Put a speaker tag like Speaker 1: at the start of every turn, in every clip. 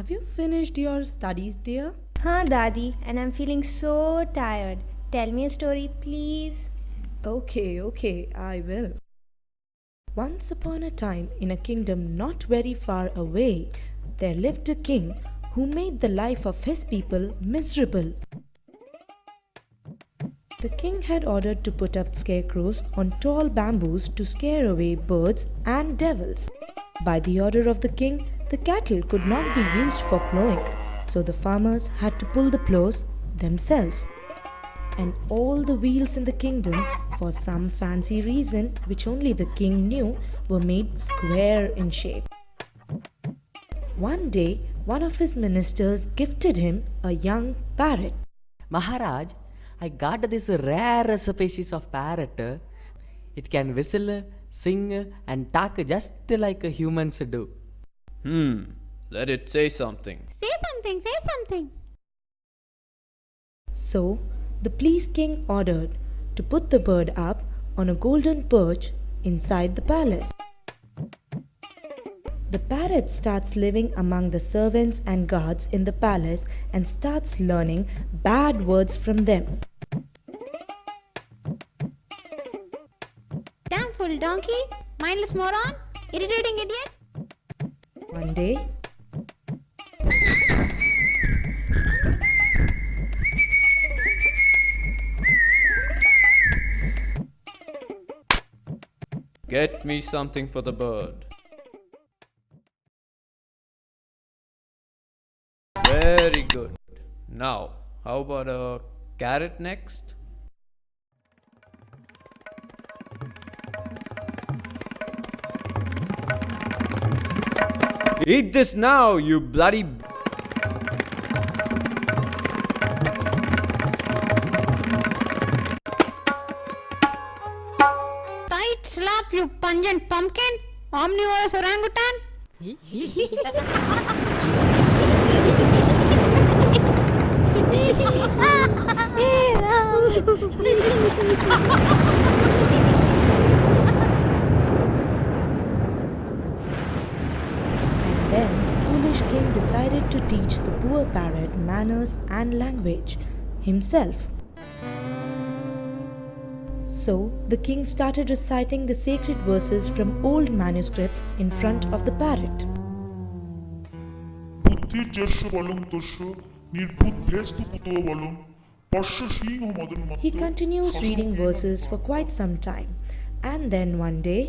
Speaker 1: Have you finished your studies, dear?
Speaker 2: Huh, Dadi, and I'm feeling so tired. Tell me a story, please.
Speaker 1: Okay, I will. Once upon a time, in a kingdom not very far away, there lived a king who made the life of his people miserable. The king had ordered to put up scarecrows on tall bamboos to scare away birds and devils. By the order of the king, the cattle could not be used for plowing, so the farmers had to pull the plows themselves. And all the wheels in the kingdom, for some fancy reason which only the king knew, were made square in shape. One day, one of his ministers gifted him a young parrot.
Speaker 3: Maharaj, I got this rare species of parrot. It can whistle, sing, and talk just like humans do.
Speaker 4: Let it say something.
Speaker 2: Say something, say something.
Speaker 1: So, the pleased king ordered to put the bird up on a golden perch inside the palace. The parrot starts living among the servants and guards in the palace and starts learning bad words from them.
Speaker 2: Damn fool donkey, mindless moron, irritating idiot.
Speaker 1: One day,
Speaker 4: Get me something for the bird. Very good. Now, how about a carrot next? Eat this now, you bloody.
Speaker 2: Tight slap, you pungent pumpkin, omnivorous orangutan.
Speaker 1: and then the foolish king decided to teach the poor parrot manners and language himself. So the king started reciting the sacred verses from old manuscripts in front of the parrot.
Speaker 5: বুদ্ধির যস্য বলং তস্য নির্ভূত ভেস্তু কুতো বলং পর্ষ সিংহ মদন মত্ত
Speaker 1: He continues reading verses for quite some time, and then one day,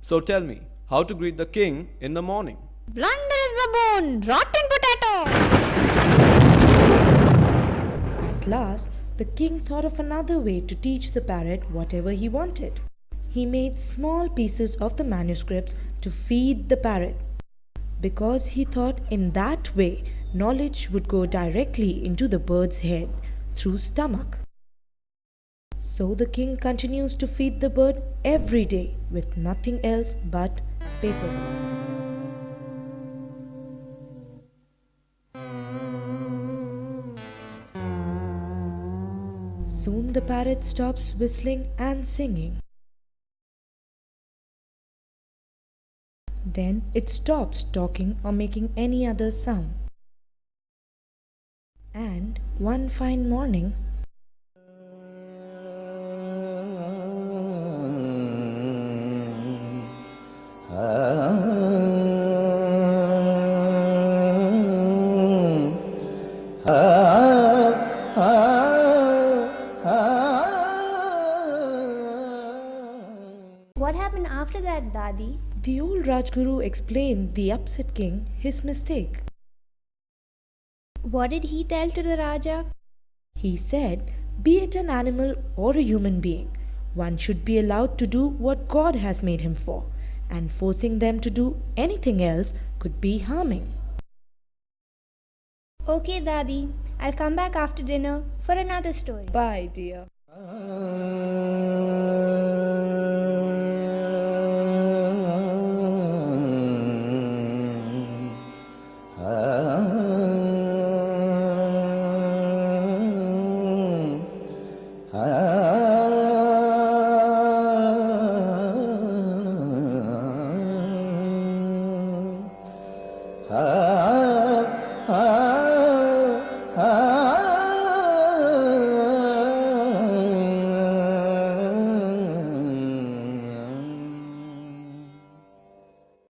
Speaker 4: So tell me, how to greet the king in the morning?
Speaker 2: Blunderous baboon, rotten potato.
Speaker 1: at last, the king thought of another way to teach the parrot whatever he wanted. He made small pieces of the manuscripts to feed the parrot, because he thought in that way knowledge would go directly into the bird's head through stomach. So the king continues to feed the bird every day with nothing else but paper. Soon the parrot stops whistling and singing. Then it stops talking or making any other sound. And one fine morning,
Speaker 2: What happened after that, Dadi?
Speaker 1: the old Rajguru explained the upset king his mistake.
Speaker 2: What did he tell to the Raja?
Speaker 1: He said, be it an animal or a human being, one should be allowed to do what God has made him for, and forcing them to do anything else could be harming.
Speaker 2: Okay, Dadi, I'll come back after dinner for another story.
Speaker 1: Bye, dear.
Speaker 3: Ah